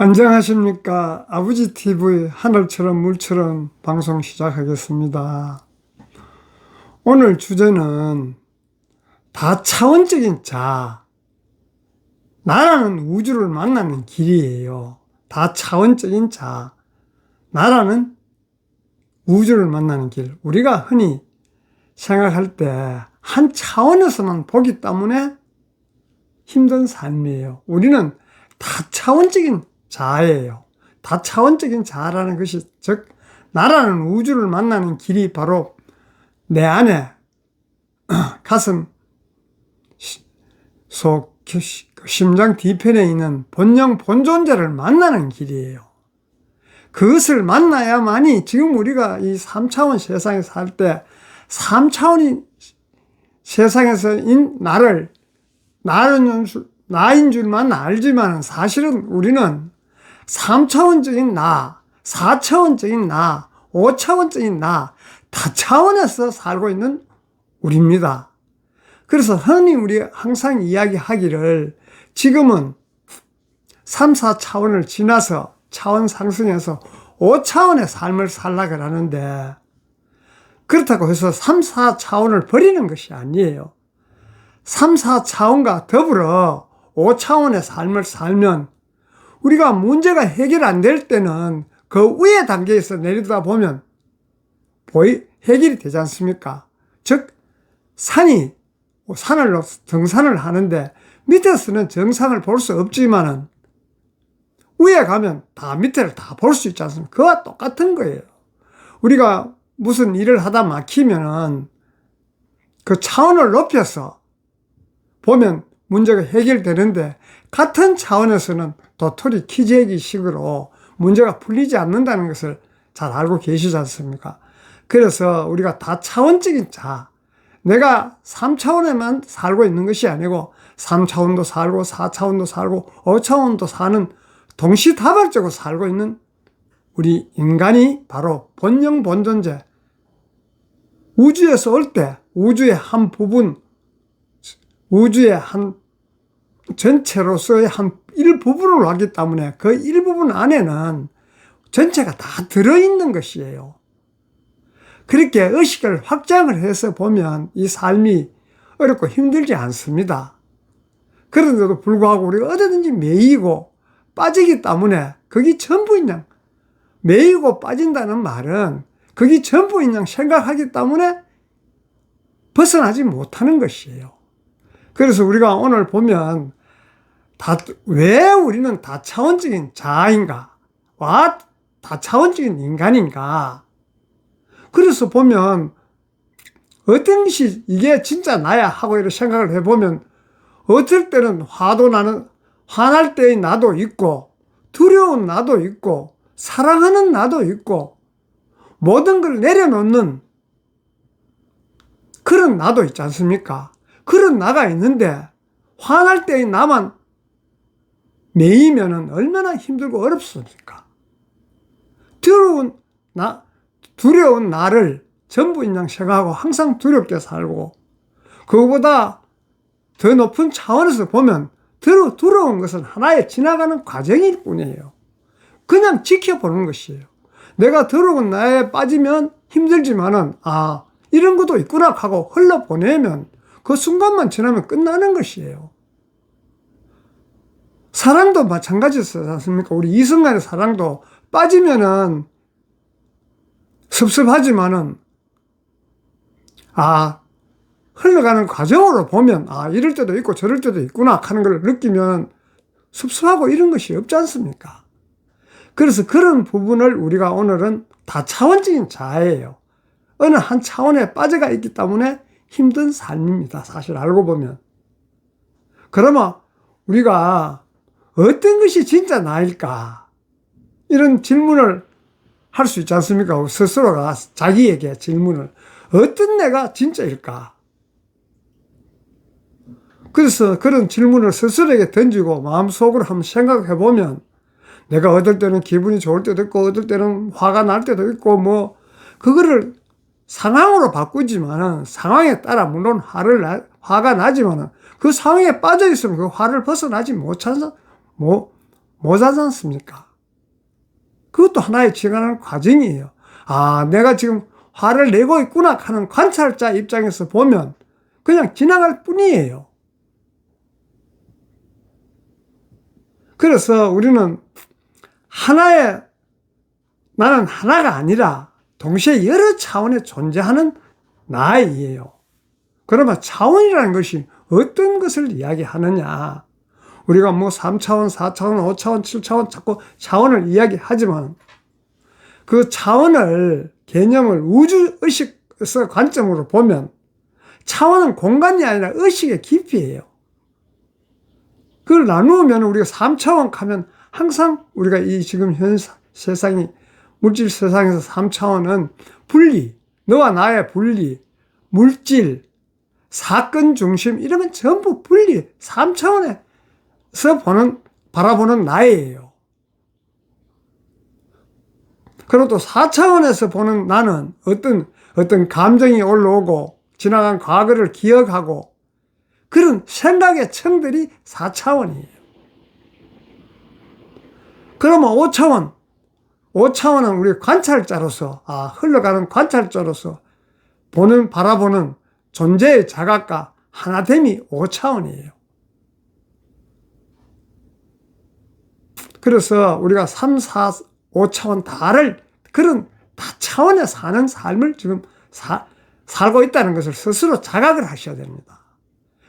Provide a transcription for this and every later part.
안녕하십니까. 아버지 TV 하늘처럼 물처럼 방송 시작하겠습니다. 오늘 주제는 다차원적인 자, 나라는 우주를 만나는 길이에요. 다차원적인 자, 나라는 우주를 만나는 길. 우리가 흔히 생각할 때 한 차원에서만 보기 때문에 힘든 삶이에요. 우리는 다차원적인 자예요. 다차원적인 자라는 것이, 즉 나라는 우주를 만나는 길이 바로 내 안에 가슴 속 심장 뒤편에 있는 본영 본존재를 만나는 길이에요. 그것을 만나야만이 지금 우리가 이 3차원 세상에 살 때 3차원이 세상에서인 나인 줄만 알지만 사실은 우리는 3차원적인 나, 4차원적인 나, 5차원적인 나, 다차원에서 살고 있는 우리입니다. 그래서 흔히 우리 항상 이야기하기를 지금은 3, 4차원을 지나서 차원 상승해서 5차원의 삶을 살라고 하는데, 그렇다고 해서 3, 4차원을 버리는 것이 아니에요. 3, 4차원과 더불어 5차원의 삶을 살면 우리가 문제가 해결 안 될 때는 그 위의 단계에서 내리다 보면 해결이 되지 않습니까? 즉 산을 등산을 하는데 밑에서는 정상을 볼 수 없지만은 위에 가면 다 밑에를 다 볼 수 있지 않습니까? 그와 똑같은 거예요. 우리가 무슨 일을 하다 막히면은 그 차원을 높여서 보면 문제가 해결되는데, 같은 차원에서는 도토리 키재기 식으로 문제가 풀리지 않는다는 것을 잘 알고 계시지 않습니까? 그래서 우리가 다차원적인 자, 내가 3차원에만 살고 있는 것이 아니고 3차원도 살고 4차원도 살고 5차원도 사는 동시다발적으로 살고 있는 우리 인간이 바로 본영 본존재, 우주에서 올 때 우주의 한 부분, 우주의 한 전체로서의 한 일부분을 하기 때문에 그 일부분 안에는 전체가 다 들어있는 것이에요. 그렇게 의식을 확장을 해서 보면 이 삶이 어렵고 힘들지 않습니다. 그런데도 불구하고 우리가 어디든지 매이고 빠지기 때문에 거기 전부인 양, 매이고 빠진다는 말은 거기 전부인 양 생각하기 때문에 벗어나지 못하는 것이에요. 그래서 우리가 오늘 보면 왜 우리는 다차원적인 자아인가? 와, 다차원적인 인간인가? 그래서 보면 어떤 것이 이게 진짜 나야 하고 이렇게 생각을 해보면 어떨 때는 화날 때의 나도 있고 두려운 나도 있고 사랑하는 나도 있고 모든 걸 내려놓는 그런 나도 있지 않습니까? 그런 나가 있는데 화날 때의 나만 매이면은 얼마나 힘들고 어렵습니까? 두려운 나를 전부인 양 생각하고 항상 두렵게 살고, 그거보다 더 높은 차원에서 보면 두려운 것은 하나의 지나가는 과정일 뿐이에요. 그냥 지켜보는 것이에요. 내가 두려운 나에 빠지면 힘들지만은 이런 것도 있구나 하고 흘러보내면 그 순간만 지나면 끝나는 것이에요. 사랑도 마찬가지지 않습니까? 우리 이성간의 사랑도 빠지면은 섭섭하지만은 흘러가는 과정으로 보면 이럴 때도 있고 저럴 때도 있구나 하는 걸 느끼면 섭섭하고 이런 것이 없지 않습니까? 그래서 그런 부분을 우리가 오늘은 다차원적인 자아예요. 어느 한 차원에 빠져가 있기 때문에 힘든 삶입니다. 사실 알고 보면. 그러면 우리가 어떤 것이 진짜 나일까? 이런 질문을 할 수 있지 않습니까? 스스로가 자기에게 질문을. 어떤 내가 진짜일까? 그래서 그런 질문을 스스로에게 던지고 마음속으로 한번 생각해 보면 내가 어떨 때는 기분이 좋을 때도 있고 어떨 때는 화가 날 때도 있고 그거를 상황으로 바꾸지만은 상황에 따라 물론 화가 나지만은 그 상황에 빠져 있으면 그 화를 벗어나지 못하지 않습니까? 그것도 하나의 지나가는 과정이에요. 아, 내가 지금 화를 내고 있구나 하는 관찰자 입장에서 보면 그냥 지나갈 뿐이에요. 그래서 우리는 나는 하나가 아니라 동시에 여러 차원에 존재하는 나이에요. 그러면 차원이라는 것이 어떤 것을 이야기하느냐? 우리가 뭐 3차원, 4차원, 5차원, 7차원 자꾸 차원을 이야기하지만 그 차원을 개념을 우주의식에서 관점으로 보면 차원은 공간이 아니라 의식의 깊이예요. 그걸 나누면 우리가 3차원 가면 항상 우리가 이 지금 현 세상이 물질 세상에서 3차원은 분리, 너와 나의 분리, 물질, 사건 중심 이런 건 전부 분리 3차원에서 바라보는 나예요. 그리고 또 4차원에서 보는 나는 어떤 감정이 올라오고 지나간 과거를 기억하고 그런 생각의 층들이 4차원이에요. 그러면 5차원은 우리 관찰자로서, 흘러가는 관찰자로서 바라보는 존재의 자각과 하나됨이 5차원이에요. 그래서 우리가 3, 4, 5차원 그런 다차원에 사는 삶을 지금 살고 있다는 것을 스스로 자각을 하셔야 됩니다.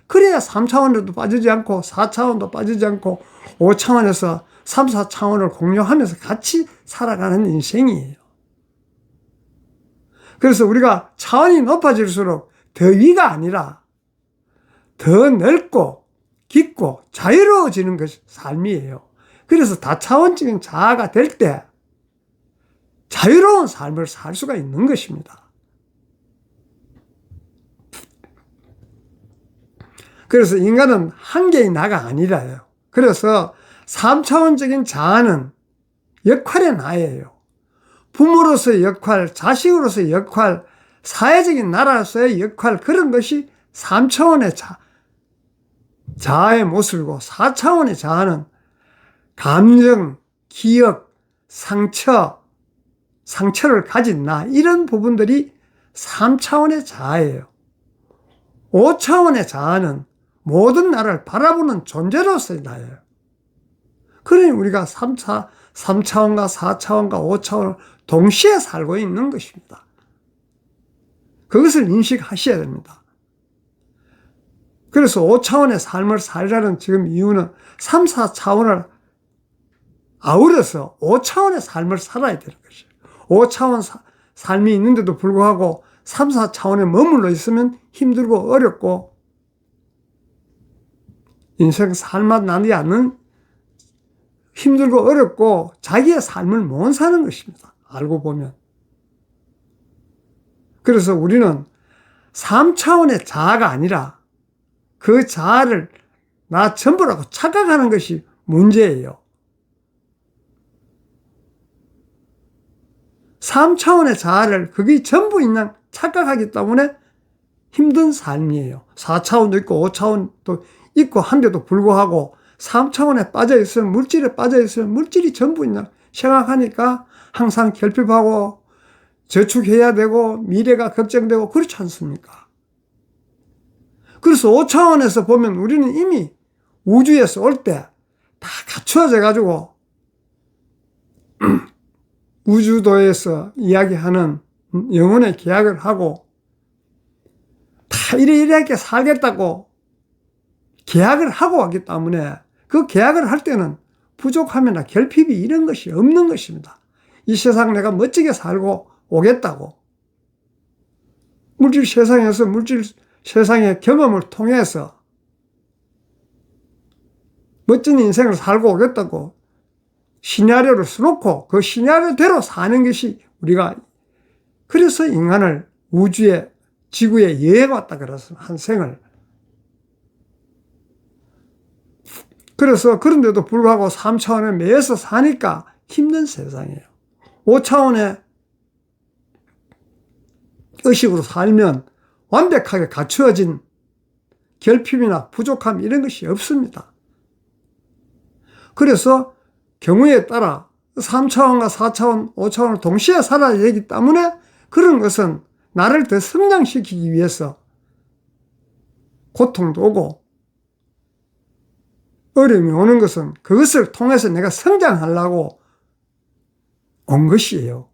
그래야 3차원에도 빠지지 않고 4차원도 빠지지 않고 5차원에서 3, 4차원을 공유하면서 같이 살아가는 인생이에요. 그래서 우리가 차원이 높아질수록 더 위가 아니라 더 넓고 깊고 자유로워지는 것이 삶이에요. 그래서 다차원적인 자아가 될 때 자유로운 삶을 살 수가 있는 것입니다. 그래서 인간은 한 개의 나가 아니라요. 그래서 3차원적인 자아는 역할의 나예요. 부모로서의 역할, 자식으로서의 역할, 사회적인 나라로서의 역할, 그런 것이 3차원의 자아의 모습이고 4차원의 자아는 감정, 기억, 상처를 가진 나, 이런 부분들이 3차원의 자아예요. 5차원의 자아는 모든 나를 바라보는 존재로서의 나예요. 그러니 우리가 3차원과 4차원과 5차원을 동시에 살고 있는 것입니다. 그것을 인식하셔야 됩니다. 그래서 5차원의 삶을 살라는 지금 이유는 3, 4차원을 아우러서 5차원의 삶을 살아야 되는 것이에요. 5차원 삶이 있는데도 불구하고 3, 4차원에 머물러 있으면 힘들고 어렵고 인생 살맛 나지 않는 힘들고 어렵고 자기의 삶을 못 사는 것입니다. 알고 보면. 그래서 우리는 3차원의 자아가 아니라 그 자아를 나 전부라고 착각하는 것이 문제예요. 3차원의 자아를 그게 전부인 착각하기 때문에 힘든 삶이에요. 4차원도 있고 5차원도 있고 한데도 불구하고 3차원에 빠져있으면 물질에 빠져있으면 물질이 전부인 생각하니까 항상 결핍하고 저축해야 되고 미래가 걱정되고 그렇지 않습니까? 그래서 5차원에서 보면 우리는 이미 우주에서 올 때 다 갖추어져 가지고 우주도에서 이야기하는 영혼의 계약을 하고 다 이렇게 살겠다고 계약을 하고 왔기 때문에 그 계약을 할 때는 부족함이나 결핍이 이런 것이 없는 것입니다. 이 세상 내가 멋지게 살고 오겠다고 물질 세상의 경험을 통해서 멋진 인생을 살고 오겠다고 시나리오를 써놓고 그 시나리오대로 사는 것이 우리가 그래서 인간을 우주에 지구에 여행 왔다 그래서 한 생을 그래서 그런데도 불구하고 3차원에 매여서 사니까 힘든 세상이에요. 5차원의 의식으로 살면 완벽하게 갖추어진 결핍이나 부족함 이런 것이 없습니다. 그래서 경우에 따라 3차원과 4차원, 5차원을 동시에 살아야 되기 때문에 그런 것은 나를 더 성장시키기 위해서 고통도 오고 어려움이 오는 것은 그것을 통해서 내가 성장하려고 온 것이에요.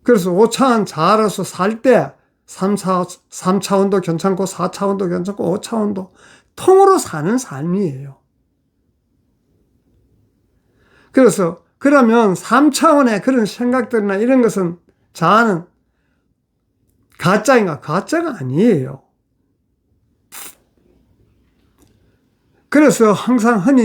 그래서 5차원 자아로서 살 때 3차원도 괜찮고 4차원도 괜찮고 5차원도 통으로 사는 삶이에요. 그래서 그러면 3차원의 그런 생각들이나 이런 것은 자아는 가짜인가? 가짜가 아니에요. 그래서 항상 흔히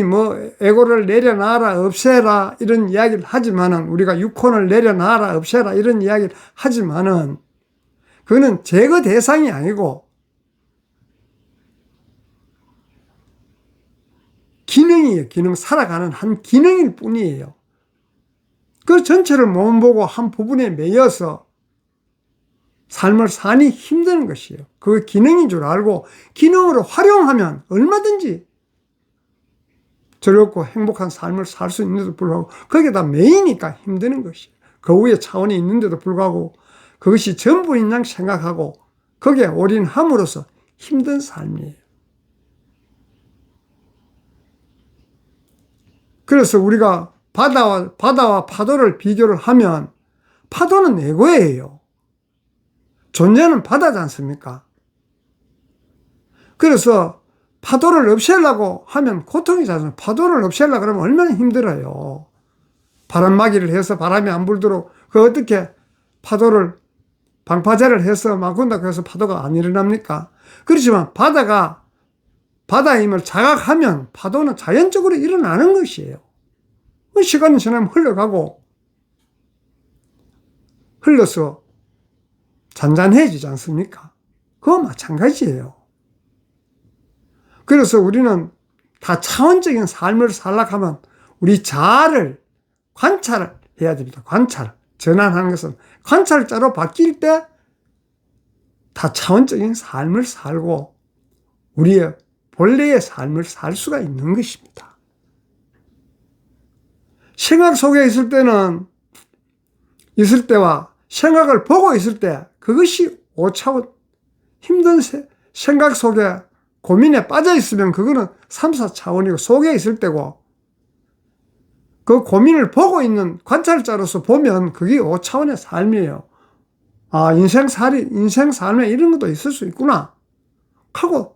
에고를 내려놔라, 없애라 이런 이야기를 하지만은 우리가 육혼을 내려놔라, 없애라 이런 이야기를 하지만은 그거는 제거 대상이 아니고 기능이에요. 기능, 살아가는 한 기능일 뿐이에요. 그 전체를 못 보고 한 부분에 매여서 삶을 사니 힘든 것이에요. 그게 기능인 줄 알고 기능으로 활용하면 얼마든지 즐겁고 행복한 삶을 살 수 있는데도 불구하고 그게 다 매이니까 힘드는 것이에요. 그 위에 차원이 있는데도 불구하고 그것이 전부인 양 생각하고 거기에 올인함으로써 힘든 삶이에요. 그래서 우리가 바다와 파도를 비교를 하면 파도는 에고예요. 존재는 바다지 않습니까? 그래서 파도를 없애려고 하면 고통이지 않습니까? 파도를 없애려고 그러면 얼마나 힘들어요. 바람막이를 해서 바람이 안 불도록 어떻게 파도를 방파제를 해서 막는다고 해서 파도가 안 일어납니까? 그렇지만 바다가 바다의 힘을 자각하면 파도는 자연적으로 일어나는 것이에요. 시간이 지나면 흘러가고 흘러서 잔잔해지지 않습니까? 그거 마찬가지예요. 그래서 우리는 다 차원적인 삶을 살려고 하면 우리 자아를 관찰을 해야 됩니다. 관찰. 전환하는 것은 관찰자로 바뀔 때 다 차원적인 삶을 살고 우리의 본래의 삶을 살 수가 있는 것입니다. 생각 속에 있을 때와 생각을 보고 있을 때 그것이 5차원 힘든 생각 속에 고민에 빠져 있으면 그거는 3, 4차원이고 속에 있을 때고 그 고민을 보고 있는 관찰자로서 보면 그게 5차원의 삶이에요. 아, 인생 삶에 이런 것도 있을 수 있구나 하고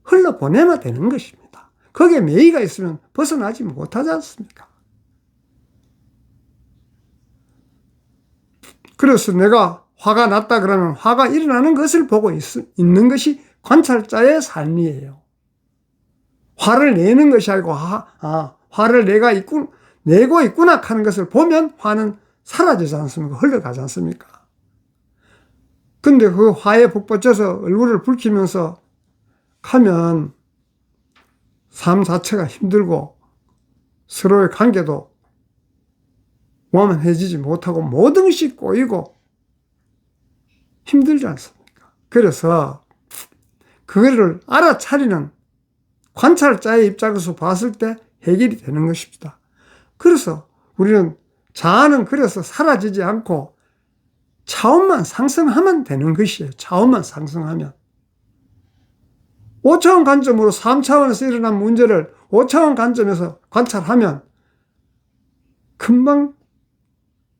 흘러보내면 되는 것입니다. 거기에 매이가 있으면 벗어나지 못하지 않습니까? 그래서 내가 화가 났다 그러면 화가 일어나는 것을 보고 있는 것이 관찰자의 삶이에요. 화를 내는 것이 아니고 화를 내고 있구나 하는 것을 보면 화는 사라지지 않습니까? 흘러가지 않습니까? 근데 그 화에 북받쳐서 얼굴을 붉히면서 하면 삶 자체가 힘들고 서로의 관계도 원만해지지 못하고 모든 것이 꼬이고 힘들지 않습니까? 그래서 그거를 알아차리는 관찰자의 입장에서 봤을 때 해결이 되는 것입니다. 그래서 우리는 자아는 그래서 사라지지 않고 차원만 상승하면 되는 것이에요. 차원만 상승하면. 5차원 관점으로 3차원에서 일어난 문제를 5차원 관점에서 관찰하면 금방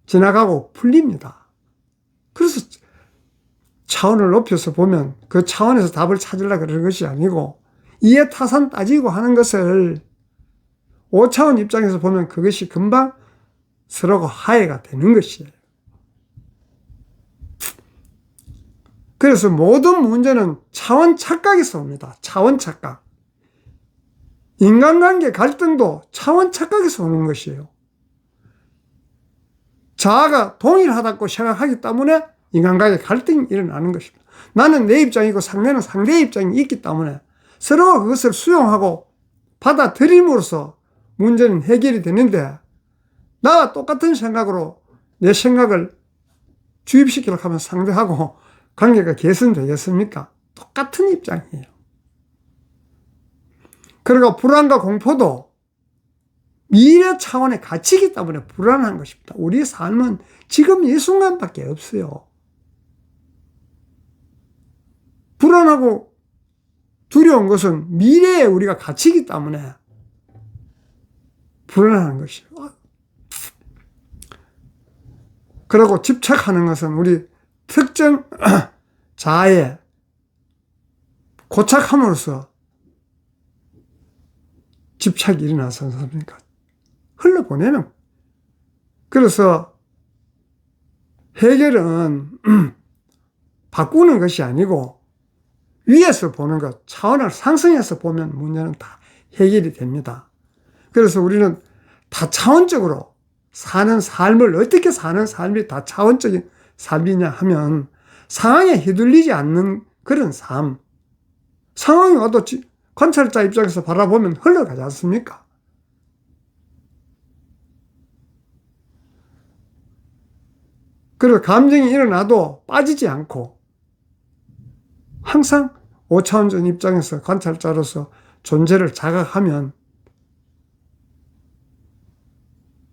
지나가고 풀립니다. 그래서 차원을 높여서 보면 그 차원에서 답을 찾으려고 그러는 것이 아니고 이해타산 따지고 하는 것을 5차원 입장에서 보면 그것이 금방 서로가 화해가 되는 것이에요. 그래서 모든 문제는 차원 착각에서 옵니다. 차원 착각. 인간관계 갈등도 차원 착각에서 오는 것이에요. 자아가 동일하다고 생각하기 때문에 인간관계 갈등이 일어나는 것입니다. 나는 내 입장이고 상대는 상대의 입장이 있기 때문에 서로가 그것을 수용하고 받아들임으로써 문제는 해결이 되는데 나와 똑같은 생각으로 내 생각을 주입시키려고 하면 상대하고 관계가 개선되겠습니까? 똑같은 입장이에요. 그리고 불안과 공포도 미래 차원의 가치이기 때문에 불안한 것입니다. 우리의 삶은 지금 이 순간밖에 없어요. 불안하고 두려운 것은 미래에 우리가 가치이기 때문에 불안한 것이에요. 그리고 집착하는 것은 우리 특정 자아에 고착함으로써 집착이 일어나서 않습니까? 흘러보내는. 그래서 해결은 바꾸는 것이 아니고 위에서 보는 것, 차원을 상승해서 보면 문제는 다 해결이 됩니다. 그래서 우리는 다차원적으로 사는 삶을, 어떻게 사는 삶이 다차원적인 삶이냐 하면 상황에 휘둘리지 않는 그런 삶. 상황이 와도 관찰자 입장에서 바라보면 흘러가지 않습니까? 그리고 감정이 일어나도 빠지지 않고 항상 5차원적 입장에서 관찰자로서 존재를 자각하면,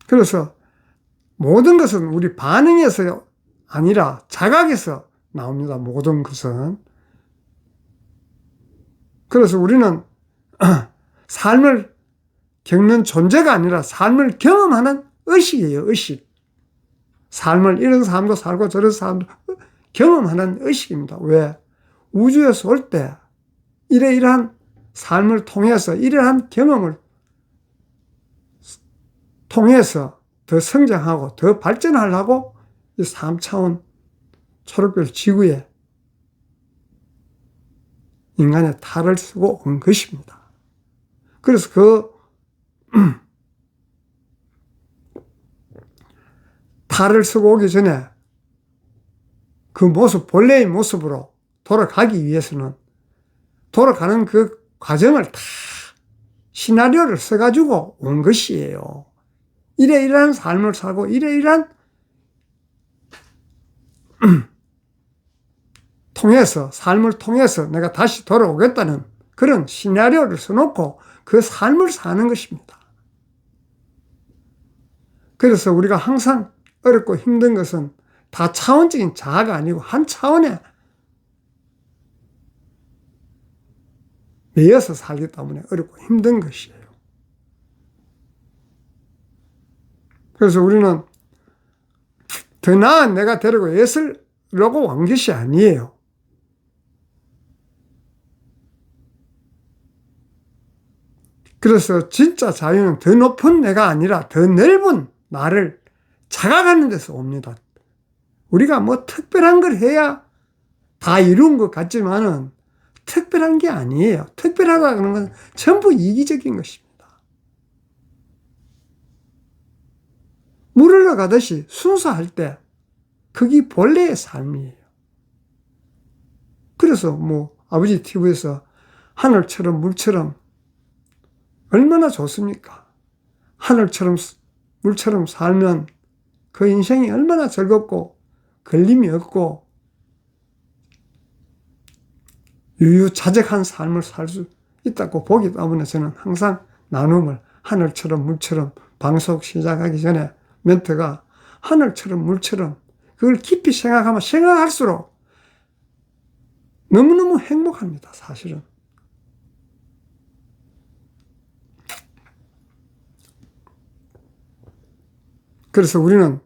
그래서 모든 것은 우리 반응에서 아니라 자각에서 나옵니다. 모든 것은. 그래서 우리는 삶을 겪는 존재가 아니라 삶을 경험하는 의식이에요. 의식. 삶을 이런 삶도 살고 저런 삶도 경험하는 의식입니다. 왜? 우주에서 올 때 이러이러한 삶을 통해서, 이러한 경험을 통해서 더 성장하고 더 발전하려고 이 3차원 초록별 지구에 인간의 탈을 쓰고 온 것입니다. 그래서 그 탈을 쓰고 오기 전에 그 모습, 본래의 모습으로 돌아가기 위해서는 돌아가는 그 과정을 다 시나리오를 써가지고 온 것이에요. 이러이러한 삶을 살고 이러이러한 통해서, 삶을 통해서 내가 다시 돌아오겠다는 그런 시나리오를 써놓고 그 삶을 사는 것입니다. 그래서 우리가 항상 어렵고 힘든 것은 다차원적인 자아가 아니고 한 차원에 매여서 살기 때문에 어렵고 힘든 것이에요. 그래서 우리는 더 나은 내가 되려고 애쓰려고 온 것이 아니에요. 그래서 진짜 자유는 더 높은 내가 아니라 더 넓은 나를 자각하는 데서 옵니다. 우리가 뭐 특별한 걸 해야 다 이룬 것 같지만은 특별한 게 아니에요. 특별하다는 건 전부 이기적인 것입니다. 물 흘러가듯이 순수할 때 그게 본래의 삶이에요. 그래서 뭐 아버지 TV에서 하늘처럼 물처럼 얼마나 좋습니까? 하늘처럼 물처럼 살면 그 인생이 얼마나 즐겁고 걸림이 없고 유유자적한 삶을 살 수 있다고 보기 때문에 저는 항상 나눔을 하늘처럼 물처럼 방송 시작하기 전에 멘트가 하늘처럼 물처럼 그걸 깊이 생각하면 생각할수록 너무너무 행복합니다. 사실은. 그래서 우리는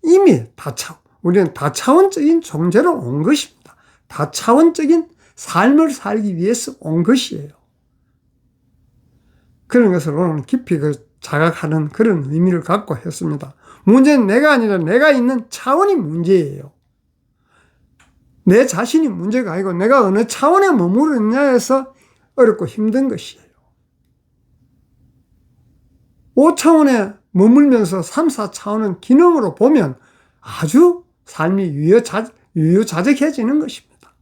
이미 우리는 다차원적인 존재로 온 것입니다. 다차원적인 삶을 살기 위해서 온 것이에요. 그런 것을 오늘 깊이 자각하는 그런 의미를 갖고 했습니다. 문제는 내가 아니라 내가 있는 차원이 문제예요. 내 자신이 문제가 아니고 내가 어느 차원에 머무르느냐에서 어렵고 힘든 것이에요. 5차원에 머물면서 3, 4차원은 기능으로 보면 아주 삶이 유유자적해지는 것입니다.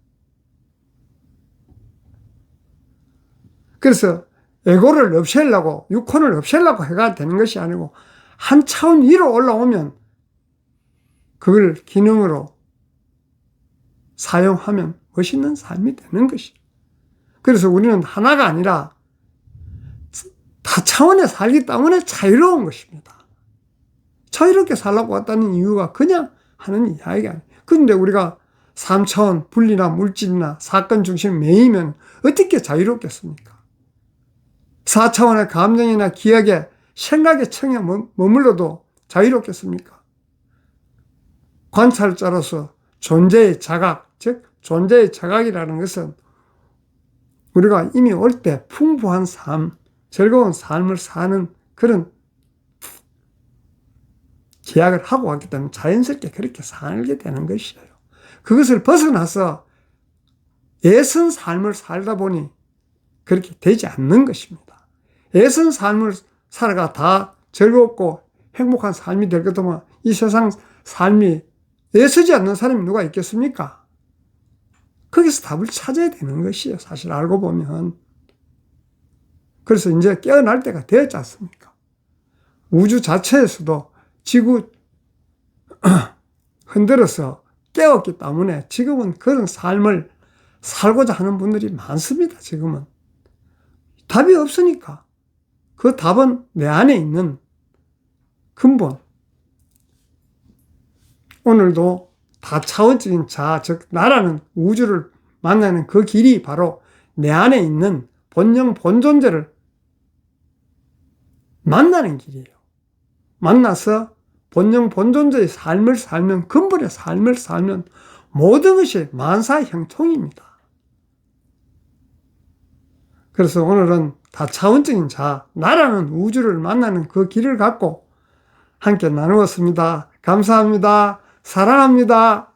그래서 에고를 없애려고, 육혼을 없애려고 해가 되는 것이 아니고 한 차원 위로 올라오면 그걸 기능으로 사용하면 멋있는 삶이 되는 것이에요. 그래서 우리는 하나가 아니라 다차원에 살기 때문에 자유로운 것입니다. 자유롭게 살라고 왔다는 이유가 그냥 하는 이야기가 아니에요. 그런데 우리가 3차원 분리나 물질이나 사건 중심에 매이면 어떻게 자유롭겠습니까? 4차원의 감정이나 기억에 생각의 청에 머물러도 자유롭겠습니까? 관찰자로서 존재의 자각, 즉 존재의 자각이라는 것은 우리가 이미 올 때 풍부한 삶, 즐거운 삶을 사는 그런 계약을 하고 왔기 때문에 자연스럽게 그렇게 살게 되는 것이에요. 그것을 벗어나서 애선 삶을 살다 보니 그렇게 되지 않는 것입니다. 애선 삶을 살아가 다 즐겁고 행복한 삶이 될 것 같으면 이 세상 삶이 애쓰지 않는 사람이 누가 있겠습니까? 거기서 답을 찾아야 되는 것이에요. 사실 알고 보면. 그래서 이제 깨어날 때가 되었지 않습니까? 우주 자체에서도 지구 흔들어서 깨웠기 때문에 지금은 그런 삶을 살고자 하는 분들이 많습니다. 지금은. 답이 없으니까. 그 답은 내 안에 있는 근본. 오늘도 다차원적인 자, 즉 나라는 우주를 만나는 그 길이 바로 내 안에 있는 본영, 본존재를 만나는 길이에요. 만나서 본영, 본존재의 삶을 살면, 근본의 삶을 살면 모든 것이 만사형통입니다. 그래서 오늘은 다차원적인 자, 나라는 우주를 만나는 그 길을 갖고 함께 나누었습니다. 감사합니다. 사랑합니다.